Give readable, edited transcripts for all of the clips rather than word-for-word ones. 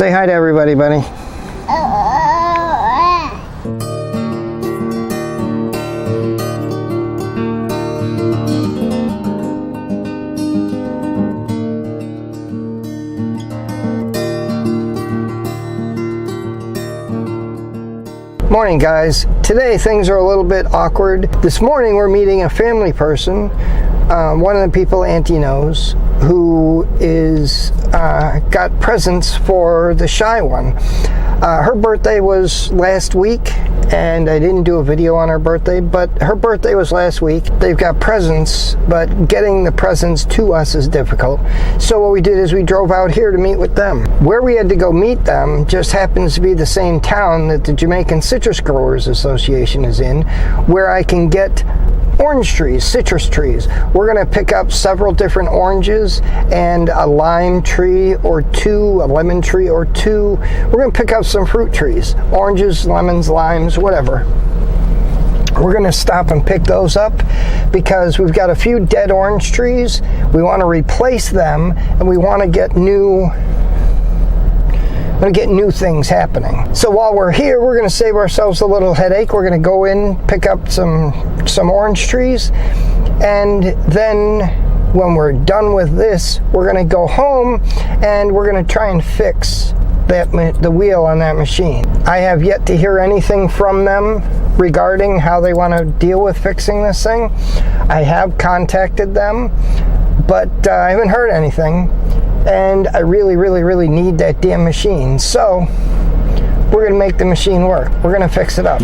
Say hi to everybody, buddy. Morning, guys. Today things are a little bit awkward. This morning we're meeting a family person, one of the people Auntie knows, who is got presents for the shy one. Her birthday was last week, and I didn't do a video on her birthday, but her birthday was last week. They've got presents, but getting the presents to us is difficult. So what we did is we drove out here to meet with them. Where we had to go meet them just happens to be the same town that the Jamaican Citrus Growers Association is in, where I can get orange trees, citrus trees. We're going to pick up several different oranges and a lime tree or two, a lemon tree or two. We're going to pick up some fruit trees, oranges, lemons, limes, whatever. We're going to stop and pick those up because we've got a few dead orange trees. We want to replace them, and we want to get new things happening. So while we're here, we're going to save ourselves a little headache. We're going to go in, pick up some orange trees, and then when we're done with this, we're going to go home and we're going to try and fix the wheel on that machine. I have yet to hear anything from them regarding how they want to deal with fixing this thing. I have contacted them, but I haven't heard anything. And I really need that damn machine. So we're gonna make the machine work. We're gonna fix it up.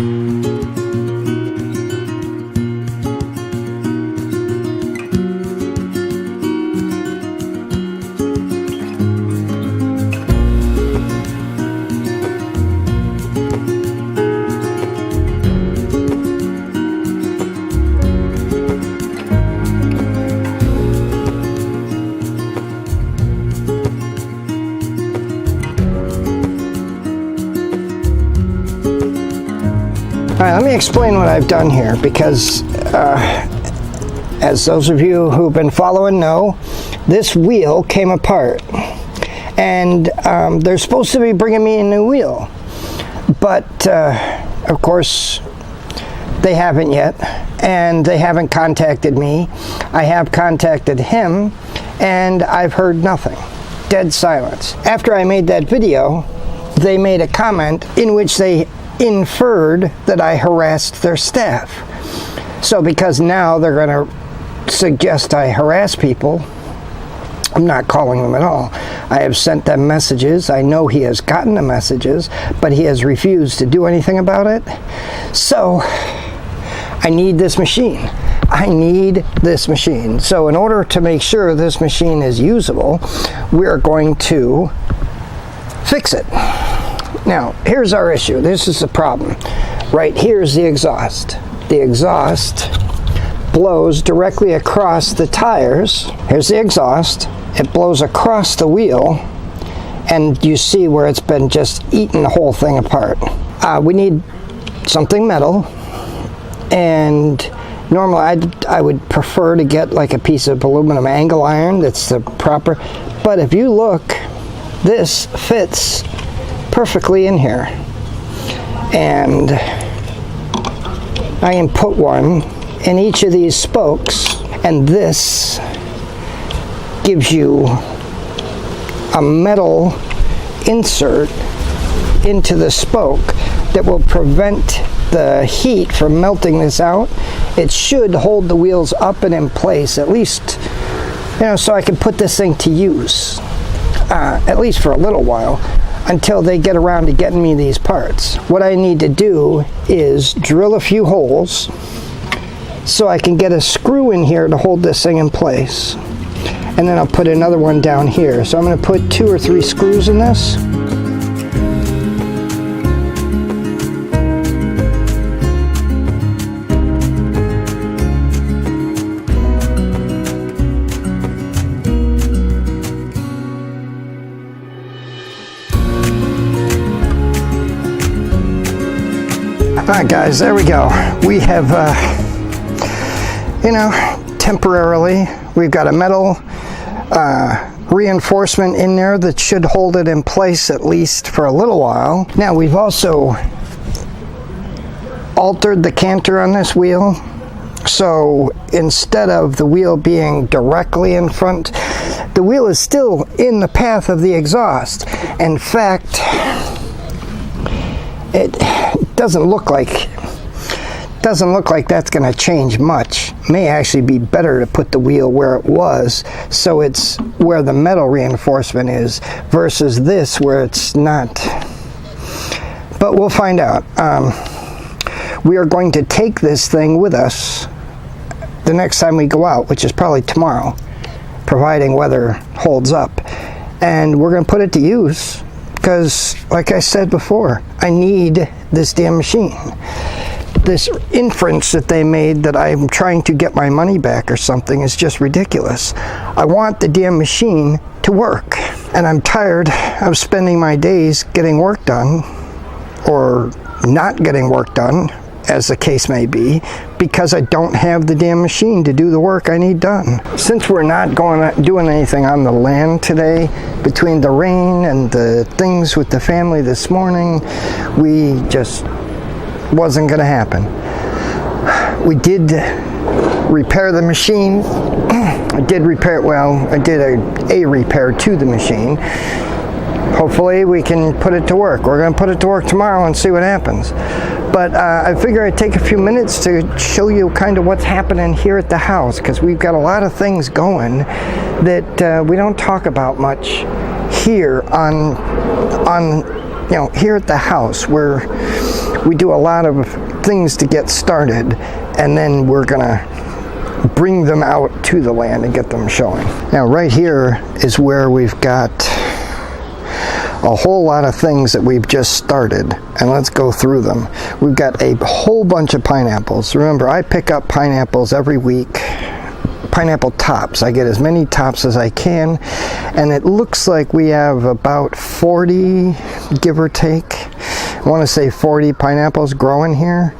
All right, let me explain what I've done here, because as those of you who've been following know, this wheel came apart, and they're supposed to be bringing me a new wheel, but of course they haven't yet, and they haven't contacted me. I have contacted him, and I've heard nothing. Dead silence. After I made that video, they made a comment in which they inferred that I harassed their staff. So because now they're going to suggest I harass people, I'm not calling them at all. I have sent them messages. I know he has gotten the messages, but he has refused to do anything about it. So I need this machine. I need this machine. So in order to make sure this machine is usable, we're going to fix it. Now, here's our issue. This is the problem. Right here's the exhaust. The exhaust blows directly across the tires. Here's the exhaust. It blows across the wheel, and you see where it's been just eating the whole thing apart. We need something metal, and normally I would prefer to get like a piece of aluminum angle iron that's the proper, but if you look, this fits perfectly in here, and I can put one in each of these spokes, and this gives you a metal insert into the spoke that will prevent the heat from melting this out. It should hold the wheels up and in place, at least, so I can put this thing to use, at least for a little while, until they get around to getting me these parts. What I need to do is drill a few holes so I can get a screw in here to hold this thing in place. And then I'll put another one down here. So I'm going to put 2 or 3 screws in this. Alright guys, there we go. We have, temporarily, we've got a metal reinforcement in there that should hold it in place at least for a little while. Now we've also altered the canter on this wheel, so instead of the wheel being directly in front, the wheel is still in the path of the exhaust. In fact, it doesn't look like that's going to change much. May actually be better to put the wheel where it was, so it's where the metal reinforcement is, versus this where it's not. But we'll find out. We are going to take this thing with us the next time we go out, which is probably tomorrow, providing weather holds up. And we're going to put it to use because, like I said before, I need this damn machine. This inference that they made that I'm trying to get my money back or something is just ridiculous. I want the damn machine to work. And I'm tired of spending my days getting work done, or not getting work done, as the case may be, because I don't have the damn machine to do the work I need done. Since we're not doing anything on the land today, between the rain and the things with the family this morning, we just wasn't going to happen. We did repair the machine. I did repair, well, I did a repair to the machine. Hopefully we can put it to work. We're going to put it to work tomorrow and see what happens. But I figure I'd take a few minutes to show you kind of what's happening here at the house, because we've got a lot of things going that we don't talk about much here on here at the house, where we do a lot of things to get started, and then we're gonna bring them out to the land and get them showing. Now right here is where we've got a whole lot of things that we've just started, and let's go through them. We've got a whole bunch of pineapples. Remember, I pick up pineapples every week. Pineapple tops. I get as many tops as I can, and it looks like we have about 40, give or take. I want to say 40 pineapples growing here.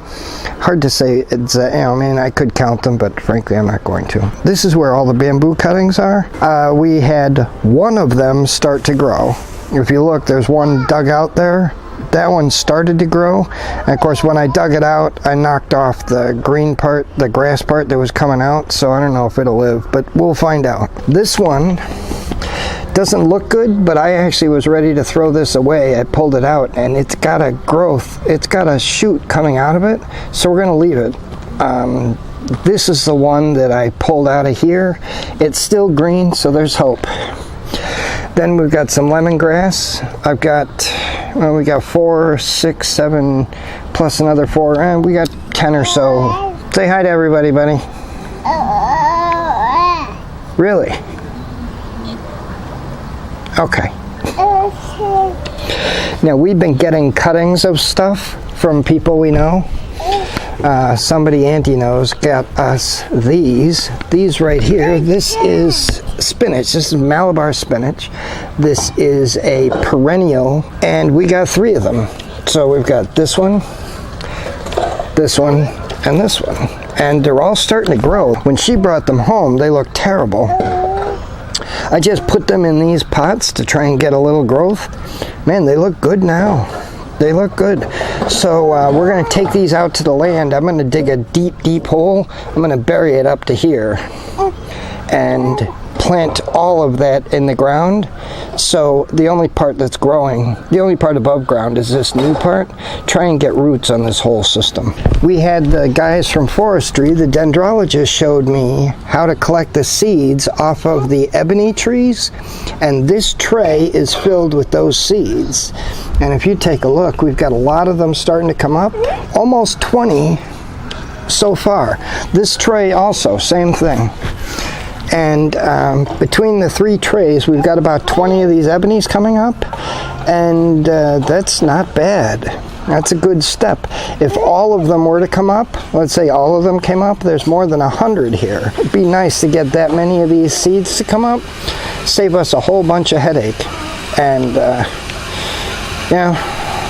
Hard to say. It's I mean, I could count them, but frankly I'm not going to. This is where all the bamboo cuttings are. We had one of them start to grow. If you look, there's one dug out there. That one started to grow, and of course when I dug it out, I knocked off the green part, the grass part that was coming out, so I don't know if it'll live, but we'll find out. This one doesn't look good, but I actually was ready to throw this away. I pulled it out, and it's got a growth, it's got a shoot coming out of it, so we're going to leave it. This is the one that I pulled out of here. It's still green, so there's hope. Then we've got some lemongrass. I've got, well, we got 4, 6, 7, plus another 4, and we got 10 or so. Say hi to everybody, buddy. Really? Okay. Now, we've been getting cuttings of stuff from people we know. Somebody Auntie knows got us these right here. This is spinach. This is Malabar spinach. This is a perennial, and we got 3 of them. So we've got this one, and this one, and they're all starting to grow. When she brought them home, they looked terrible. I just put them in these pots to try and get a little growth. Man, they look good now. They look good. So we're going to take these out to the land. I'm going to dig a deep hole. I'm going to bury it up to here and plant all of that in the ground. So the only part that's growing, the only part above ground is this new part. Try and get roots on this whole system. We had the guys from forestry, the dendrologist, showed me how to collect the seeds off of the ebony trees, and this tray is filled with those seeds. And if you take a look, we've got a lot of them starting to come up, almost 20 so far. This tray also, same thing. And between the 3 trays, we've got about 20 of these ebonies coming up, and that's not bad. That's a good step. If all of them were to come up, let's say all of them came up, there's more than 100 here. It'd be nice to get that many of these seeds to come up, save us a whole bunch of headache. And yeah,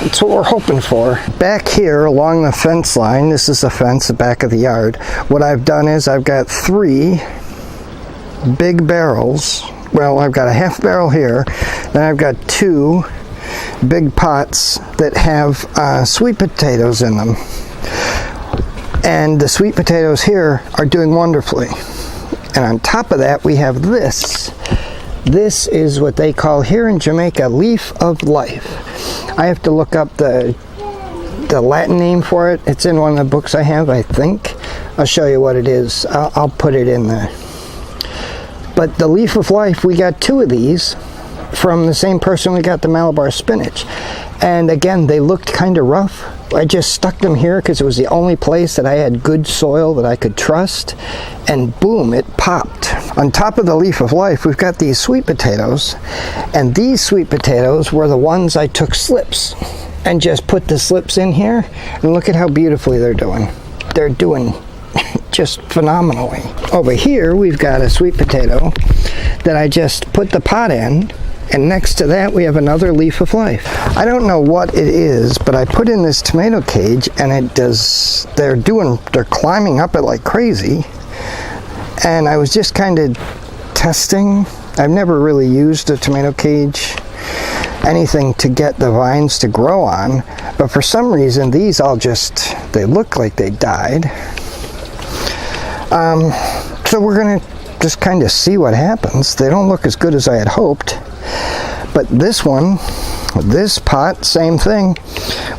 that's what we're hoping for. Back here along the fence line, this is the fence, the back of the yard. What I've done is I've got 3 big barrels well, I've got a half barrel here, then I've got 2 big pots that have sweet potatoes in them. And the sweet potatoes here are doing wonderfully. And on top of that, we have this. This is what they call here in Jamaica, leaf of life. I have to look up the Latin name for it. It's in one of the books I have, I think. I'll show you what it is. I'll put it in there. But the leaf of life, we got 2 of these from the same person we got the Malabar spinach. And again, they looked kind of rough. I just stuck them here because it was the only place that I had good soil that I could trust. And boom, it popped. On top of the leaf of life, we've got these sweet potatoes. And these sweet potatoes were the ones I took slips and just put the slips in here. And look at how beautifully they're doing. They're doing just phenomenally. Over here, we've got a sweet potato that I just put the pot in. And next to that, we have another leaf of life. I don't know what it is, but I put in this tomato cage and it does, they're climbing up it like crazy. And I was just kind of testing. I've never really used a tomato cage, anything to get the vines to grow on. But for some reason, these all just, they look like they died. So we're gonna just kind of see what happens. They don't look as good as I had hoped. But this one, this pot, same thing.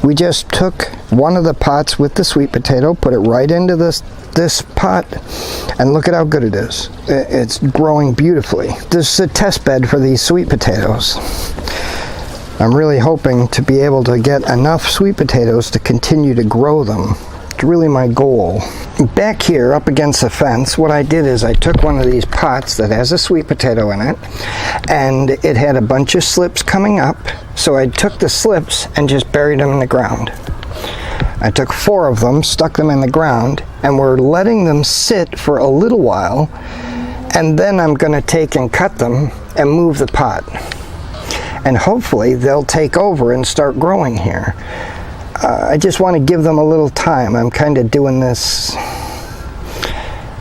We just took one of the pots with the sweet potato, put it right into this pot, and look at how good it is. It's growing beautifully. This is a test bed for these sweet potatoes. I'm really hoping to be able to get enough sweet potatoes to continue to grow them. It's really my goal. Back here, up against the fence, what I did is I took one of these pots that has a sweet potato in it, and it had a bunch of slips coming up, so I took the slips and just buried them in the ground. I took 4 of them, stuck them in the ground, and we're letting them sit for a little while, and then I'm going to take and cut them and move the pot. And hopefully they'll take over and start growing here. I just want to give them a little time. I'm kind of doing this.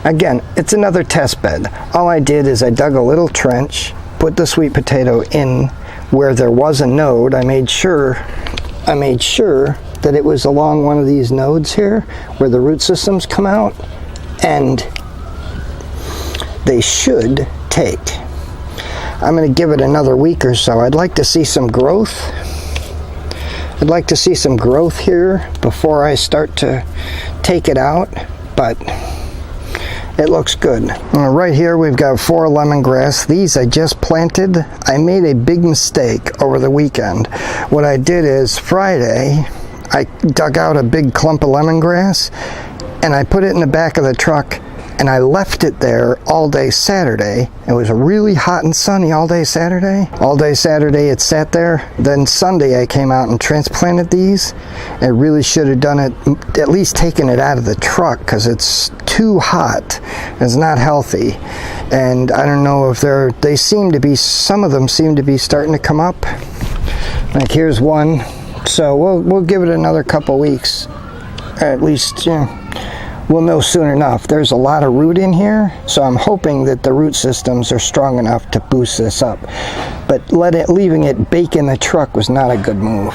Again, it's another test bed. All I did is I dug a little trench, put the sweet potato in where there was a node. I made sure that it was along one of these nodes here where the root systems come out, and they should take. I'm going to give it another week or so. I'd like to see some growth. I'd like to see some growth here before I start to take it out, but it looks good. Right here we've got 4 lemongrass. These I just planted. I made a big mistake over the weekend. What I did is Friday, I dug out a big clump of lemongrass and I put it in the back of the truck, and I left it there all day Saturday. It was really hot and sunny all day Saturday. All day Saturday it sat there. Then Sunday I came out and transplanted these. I really should have done it, at least taken it out of the truck, because it's too hot. It's not healthy. And I don't know if they seem to be, some of them seem to be starting to come up. Like here's one. So we'll give it another couple weeks. At least, yeah. We'll know soon enough. There's a lot of root in here, so I'm hoping that the root systems are strong enough to boost this up. But leaving it bake in the truck was not a good move.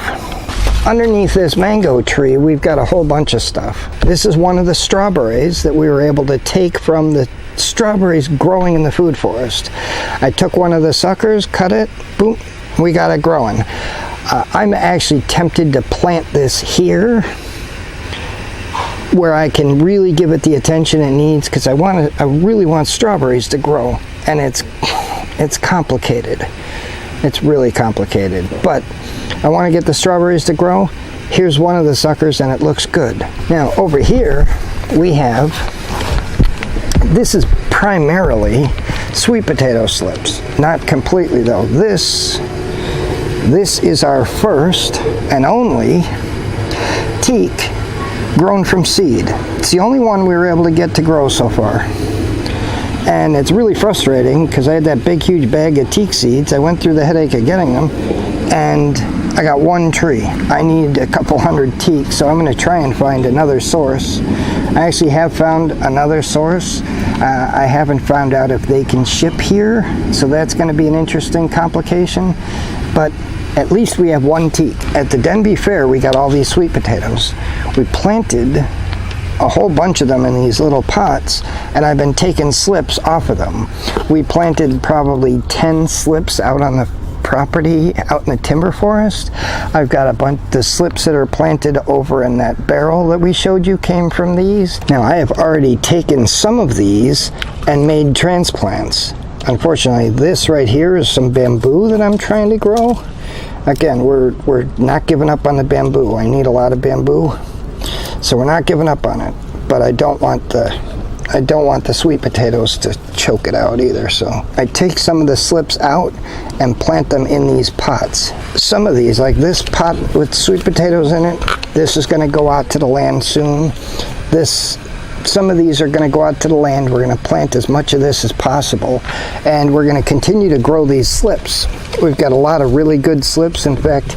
Underneath this mango tree, we've got a whole bunch of stuff. This is one of the strawberries that we were able to take from the strawberries growing in the food forest. I took one of the suckers, cut it, boom, we got it growing. I'm actually tempted to plant this here, where I can really give it the attention it needs, because I really want strawberries to grow, and it's complicated. It's really complicated, but I want to get the strawberries to grow. Here's one of the suckers, and it looks good. Now over here we have, this is primarily sweet potato slips, not completely though. This is our first and only teak grown from seed. It's the only one we were able to get to grow so far. And it's really frustrating because I had that big huge bag of teak seeds. I went through the headache of getting them, and I got one tree. I need a couple hundred teak, so I'm going to try and find another source. I actually have found another source. I haven't found out if they can ship here, so that's going to be an interesting complication. But at least we have one teak. At the Denby Fair, we got all these sweet potatoes. We planted a whole bunch of them in these little pots, and I've been taking slips off of them. We planted probably 10 slips out on the property, out in the timber forest. I've got a bunch, the slips that are planted over in that barrel that we showed you came from these. Now I have already taken some of these and made transplants. Unfortunately, this right here is some bamboo that I'm trying to grow. Again, we're not giving up on the bamboo. I need a lot of bamboo, so we're not giving up on it. But I don't want the sweet potatoes to choke it out either. So I take some of the slips out and plant them in these pots. Some of these, like this pot with sweet potatoes in it, this is going to go out to the land soon. Some of these are going to go out to the land. We're going to plant as much of this as possible, and we're going to continue to grow these slips. We've got a lot of really good slips. In fact,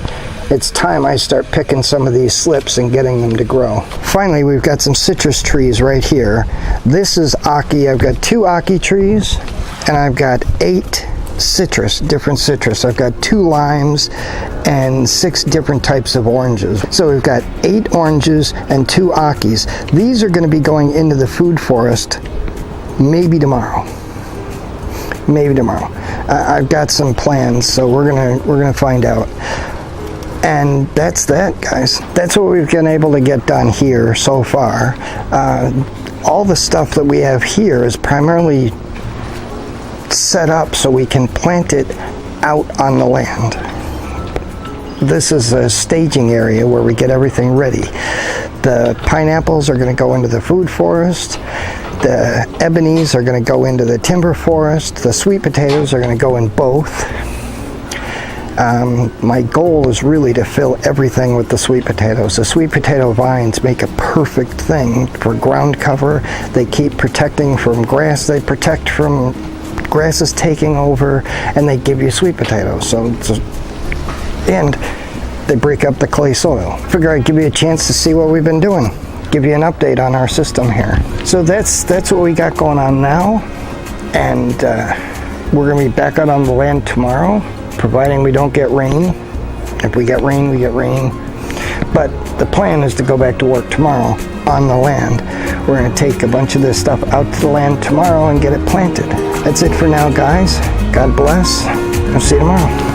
it's time I start picking some of these slips and getting them to grow. Finally, we've got some citrus trees right here. This is Auntie. I've got 2 Auntie trees, and I've got 8 different citrus. I've got 2 limes and 6 different types of oranges. So we've got 8 oranges and 2 Aunties. These are going to be going into the food forest maybe tomorrow. Maybe tomorrow. I've got some plans, so we're gonna find out. And that's that, guys. That's what we've been able to get done here so far. All the stuff that we have here is primarily set up so we can plant it out on the land. This is a staging area where we get everything ready. The pineapples are going to go into the food forest. The ebonies are going to go into the timber forest. The sweet potatoes are going to go in both. My goal is really to fill everything with the sweet potatoes. The sweet potato vines make a perfect thing for ground cover. They keep protecting from grass. They protect from grasses taking over, and they give you sweet potatoes. And they break up the clay soil. Figure I'd give you a chance to see what we've been doing. Give you an update on our system here. So that's what we got going on now, and we're going to be back out on the land tomorrow, providing we don't get rain. If we get rain, we get rain. But the plan is to go back to work tomorrow on the land. We're going to take a bunch of this stuff out to the land tomorrow and get it planted. That's it for now, guys. God bless. I'll see you tomorrow.